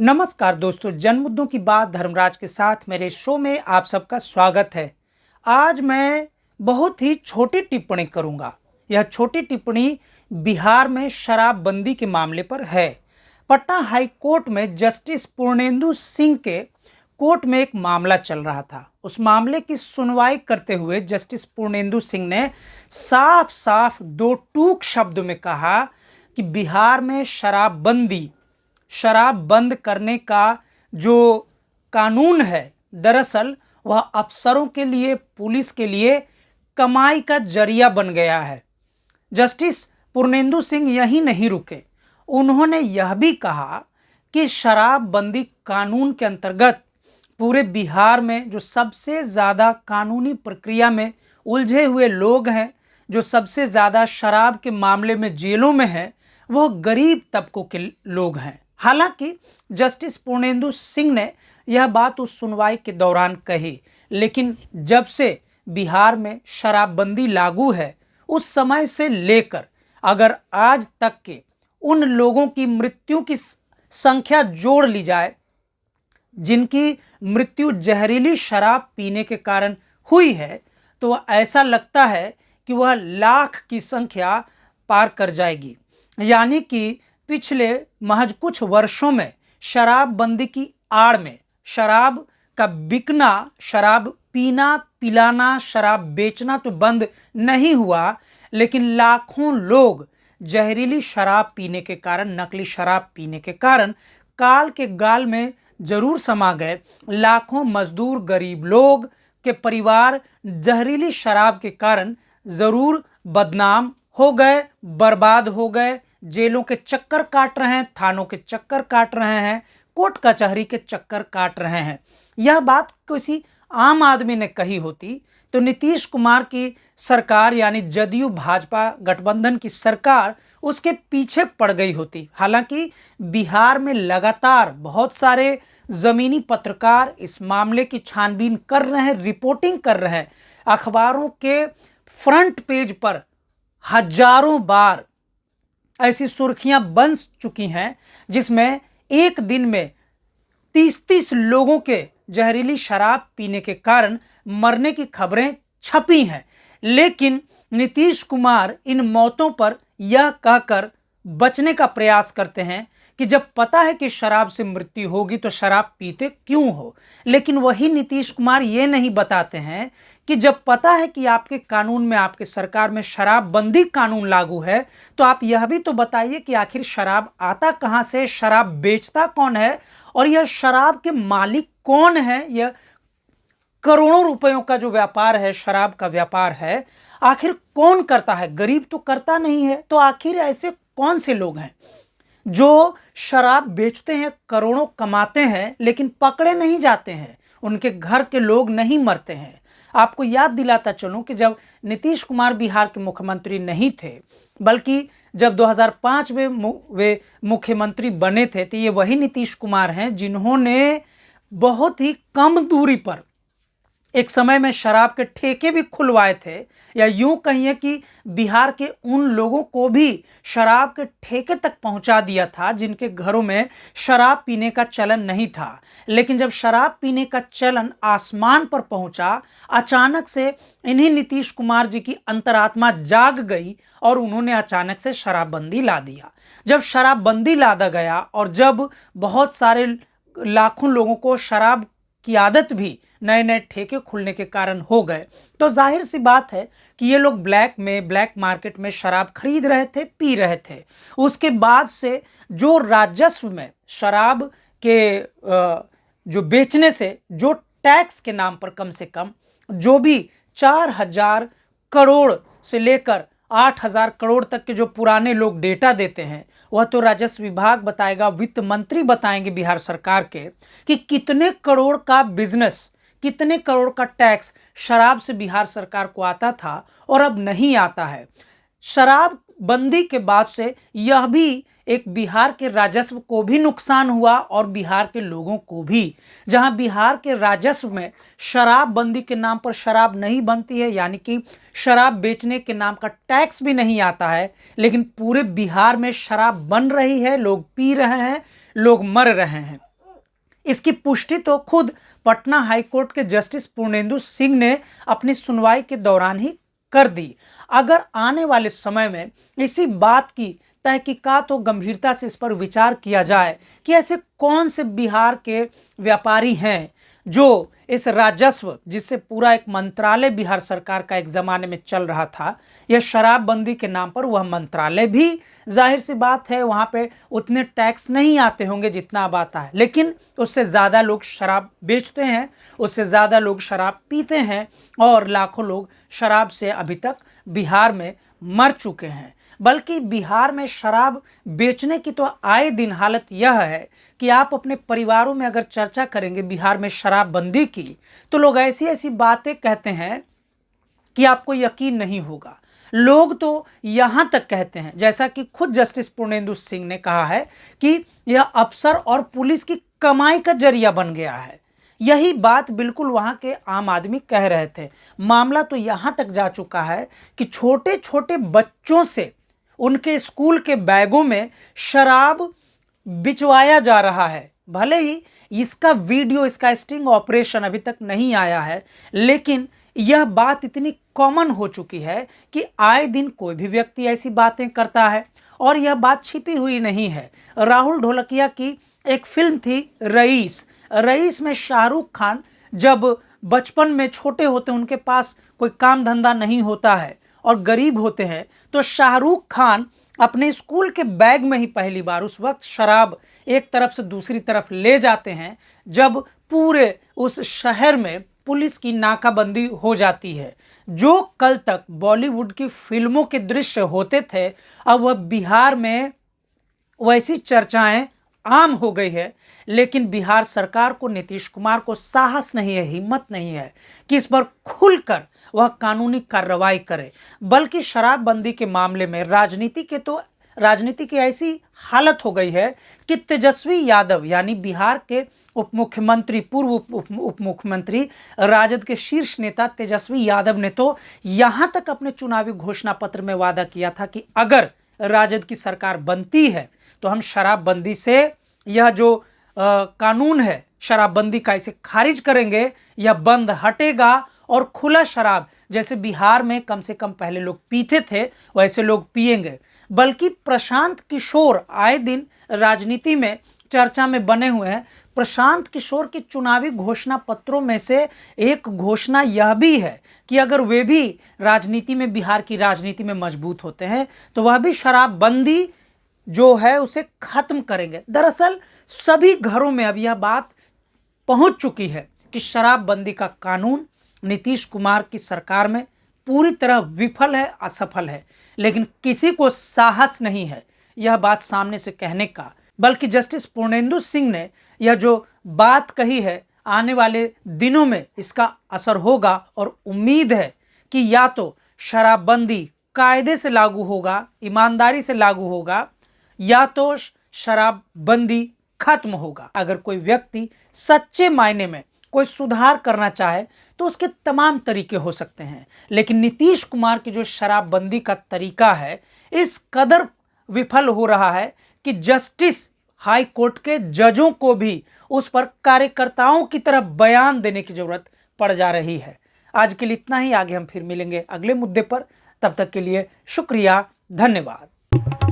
नमस्कार दोस्तों, जन मुद्दों की बात धर्मराज के साथ मेरे शो में आप सबका स्वागत है। आज मैं बहुत ही छोटी टिप्पणी करूंगा। यह छोटी टिप्पणी बिहार में शराबबंदी के मामले पर है। पटना हाई कोर्ट में जस्टिस पूर्णेंदु सिंह के कोर्ट में एक मामला चल रहा था। उस मामले की सुनवाई करते हुए जस्टिस पूर्णेंदु सिंह ने साफ साफ दो टूक शब्द में कहा कि बिहार में शराब बंद करने का जो कानून है, दरअसल वह अफसरों के लिए, पुलिस के लिए कमाई का जरिया बन गया है। जस्टिस पूर्णेंदु सिंह यही नहीं रुके, उन्होंने यह भी कहा कि शराबबंदी कानून के अंतर्गत पूरे बिहार में जो सबसे ज़्यादा कानूनी प्रक्रिया में उलझे हुए लोग हैं, जो सबसे ज़्यादा शराब के मामले में जेलों में हैं, वह गरीब तबकों के लोग हैं। हालांकि जस्टिस पूर्णेंदु सिंह ने यह बात उस सुनवाई के दौरान कही, लेकिन जब से बिहार में शराबबंदी लागू है, उस समय से लेकर अगर आज तक के उन लोगों की मृत्यु की संख्या जोड़ ली जाए जिनकी मृत्यु जहरीली शराब पीने के कारण हुई है, तो ऐसा लगता है कि वह लाख की संख्या पार कर जाएगी। यानी कि पिछले महज कुछ वर्षों में शराबबंदी की आड़ में शराब का बिकना, शराब पीना, पिलाना, शराब बेचना तो बंद नहीं हुआ, लेकिन लाखों लोग जहरीली शराब पीने के कारण, नकली शराब पीने के कारण काल के गाल में जरूर समा गए। लाखों मजदूर, गरीब लोग के परिवार जहरीली शराब के कारण जरूर बदनाम हो गए, बर्बाद हो गए, जेलों के चक्कर काट रहे हैं, थानों के चक्कर काट रहे हैं, कोर्ट कचहरी के चक्कर काट रहे हैं। यह बात किसी आम आदमी ने कही होती तो नीतीश कुमार की सरकार यानी जदयू भाजपा गठबंधन की सरकार उसके पीछे पड़ गई होती। हालांकि बिहार में लगातार बहुत सारे जमीनी पत्रकार इस मामले की छानबीन कर रहे हैं, रिपोर्टिंग कर रहे हैं। अखबारों के फ्रंट पेज पर हजारों बार ऐसी सुर्खियां बन चुकी हैं जिसमें एक दिन में 30-30 लोगों के जहरीली शराब पीने के कारण मरने की खबरें छपी हैं। लेकिन नीतीश कुमार इन मौतों पर यह कहकर बचने का प्रयास करते हैं कि जब पता है कि शराब से मृत्यु होगी तो शराब पीते क्यों हो। लेकिन वही नीतीश कुमार ये नहीं बताते हैं कि जब पता है कि आपके कानून में, आपके सरकार में शराबबंदी कानून लागू है, तो आप यह भी तो बताइए कि आखिर शराब आता कहां से, शराब बेचता कौन है और यह शराब के मालिक कौन है। यह करोड़ों रुपयों का जो व्यापार है, शराब का व्यापार है, आखिर कौन करता है? गरीब तो करता नहीं है। तो आखिर ऐसे कौन से लोग हैं जो शराब बेचते हैं, करोड़ों कमाते हैं, लेकिन पकड़े नहीं जाते हैं, उनके घर के लोग नहीं मरते हैं? आपको याद दिलाता चलूं कि जब नीतीश कुमार बिहार के मुख्यमंत्री नहीं थे, बल्कि जब 2005 में वे मुख्यमंत्री बने थे, तो ये वही नीतीश कुमार हैं जिन्होंने बहुत ही कम दूरी पर एक समय में शराब के ठेके भी खुलवाए थे, या यूं कहिए कि बिहार के उन लोगों को भी शराब के ठेके तक पहुंचा दिया था जिनके घरों में शराब पीने का चलन नहीं था। लेकिन जब शराब पीने का चलन आसमान पर पहुंचा, अचानक से इन्हीं नीतीश कुमार जी की अंतरात्मा जाग गई और उन्होंने अचानक से शराबबंदी ला दिया। जब शराबबंदी लादा गया और जब बहुत सारे लाखों लोगों को शराब की आदत भी नए नए ठेके खुलने के कारण हो गए, तो जाहिर सी बात है कि ये लोग ब्लैक मार्केट में शराब खरीद रहे थे, पी रहे थे। उसके बाद से जो राजस्व में शराब के जो बेचने से जो टैक्स के नाम पर कम से कम जो भी 4,000 करोड़ से लेकर 8,000 करोड़ तक के जो पुराने लोग डेटा देते हैं, वह तो राजस्व विभाग बताएगा, वित्त मंत्री बताएंगे बिहार सरकार के कि कितने करोड़ का बिजनेस, कितने करोड़ का टैक्स शराब से बिहार सरकार को आता था और अब नहीं आता है। शराबबंदी के बाद से यह भी एक बिहार के राजस्व को भी नुकसान हुआ और बिहार के लोगों को भी। जहां बिहार के राजस्व में शराबबंदी के नाम पर शराब नहीं बनती है, यानी कि शराब बेचने के नाम का टैक्स भी नहीं आता है, लेकिन पूरे बिहार में शराब बन रही है, लोग पी रहे हैं, लोग मर रहे हैं। इसकी पुष्टि तो खुद पटना हाईकोर्ट के जस्टिस पूर्णेंदु सिंह ने अपनी सुनवाई के दौरान ही कर दी। अगर आने वाले समय में इसी बात की तहकीकात और गंभीरता से इस पर विचार किया जाए कि ऐसे कौन से बिहार के व्यापारी हैं जो इस राजस्व, जिससे पूरा एक मंत्रालय बिहार सरकार का एक जमाने में चल रहा था, यह शराबबंदी के नाम पर, वह मंत्रालय भी जाहिर सी बात है वहां पे उतने टैक्स नहीं आते होंगे जितना अब आता है, लेकिन उससे ज्यादा लोग शराब बेचते हैं, उससे ज्यादा लोग शराब पीते हैं और लाखों लोग शराब से अभी तक बिहार में मर चुके हैं। बल्कि बिहार में शराब बेचने की तो आए दिन हालत यह है कि आप अपने परिवारों में अगर चर्चा करेंगे बिहार में शराबबंदी की, तो लोग ऐसी ऐसी बातें कहते हैं कि आपको यकीन नहीं होगा। लोग तो यहां तक कहते हैं, जैसा कि खुद जस्टिस पूर्णेंदु सिंह ने कहा है, कि यह अफसर और पुलिस की कमाई का जरिया बन गया है। यही बात बिल्कुल वहां के आम आदमी कह रहे थे। मामला तो यहां तक जा चुका है कि छोटे छोटे बच्चों से उनके स्कूल के बैगों में शराब बिचवाया जा रहा है। भले ही इसका वीडियो, इसका स्टिंग ऑपरेशन अभी तक नहीं आया है, लेकिन यह बात इतनी कॉमन हो चुकी है कि आए दिन कोई भी व्यक्ति ऐसी बातें करता है और यह बात छिपी हुई नहीं है। राहुल ढोलकिया की एक फिल्म थी रईस। रईस में शाहरुख खान जब बचपन में छोटे होते, उनके पास कोई काम धंधा नहीं होता है और गरीब होते हैं, तो शाहरुख खान अपने स्कूल के बैग में ही पहली बार उस वक्त शराब एक तरफ से दूसरी तरफ ले जाते हैं, जब पूरे उस शहर में पुलिस की नाकाबंदी हो जाती है। जो कल तक बॉलीवुड की फिल्मों के दृश्य होते थे, अब वह बिहार में वैसी चर्चाएं आम हो गई है। लेकिन बिहार सरकार को, नीतीश कुमार को साहस नहीं है, हिम्मत नहीं है कि इस पर खुलकर वह कानूनी कार्रवाई करे। बल्कि शराबबंदी के मामले में राजनीति की ऐसी हालत हो गई है कि तेजस्वी यादव यानी बिहार के उप मुख्यमंत्री, पूर्व उप मुख्यमंत्री, राजद के शीर्ष नेता तेजस्वी यादव ने तो यहां तक अपने चुनावी घोषणा पत्र में वादा किया था कि अगर राजद की सरकार बनती है तो हम शराबबंदी से, यह जो कानून है शराबबंदी का, इसे खारिज करेंगे, यह बंद हटेगा और खुला शराब, जैसे बिहार में कम से कम पहले लोग पीते थे वैसे लोग पिएंगे। बल्कि प्रशांत किशोर आए दिन राजनीति में चर्चा में बने हुए हैं। प्रशांत किशोर के चुनावी घोषणा पत्रों में से एक घोषणा यह भी है कि अगर वे भी राजनीति में, बिहार की राजनीति में मजबूत होते हैं, तो वह भी शराबबंदी जो है उसे खत्म करेंगे। दरअसल सभी घरों में अब यह बात पहुंच चुकी है कि शराबबंदी का कानून नीतीश कुमार की सरकार में पूरी तरह विफल है, असफल है। लेकिन किसी को साहस नहीं है यह बात सामने से कहने का। बल्कि जस्टिस पूर्णेंदु सिंह ने यह जो बात कही है, आने वाले दिनों में इसका असर होगा और उम्मीद है कि या तो शराबबंदी कायदे से लागू होगा, ईमानदारी से लागू होगा, या तो शराबबंदी खत्म होगा। अगर कोई व्यक्ति सच्चे मायने में कोई सुधार करना चाहे तो उसके तमाम तरीके हो सकते हैं, लेकिन नीतीश कुमार की जो शराबबंदी का तरीका है इस कदर विफल हो रहा है कि जस्टिस हाई कोर्ट के जजों को भी उस पर कार्यकर्ताओं की तरह बयान देने की जरूरत पड़ जा रही है। आज के लिए इतना ही, आगे हम फिर मिलेंगे अगले मुद्दे पर। तब तक के लिए शुक्रिया, धन्यवाद।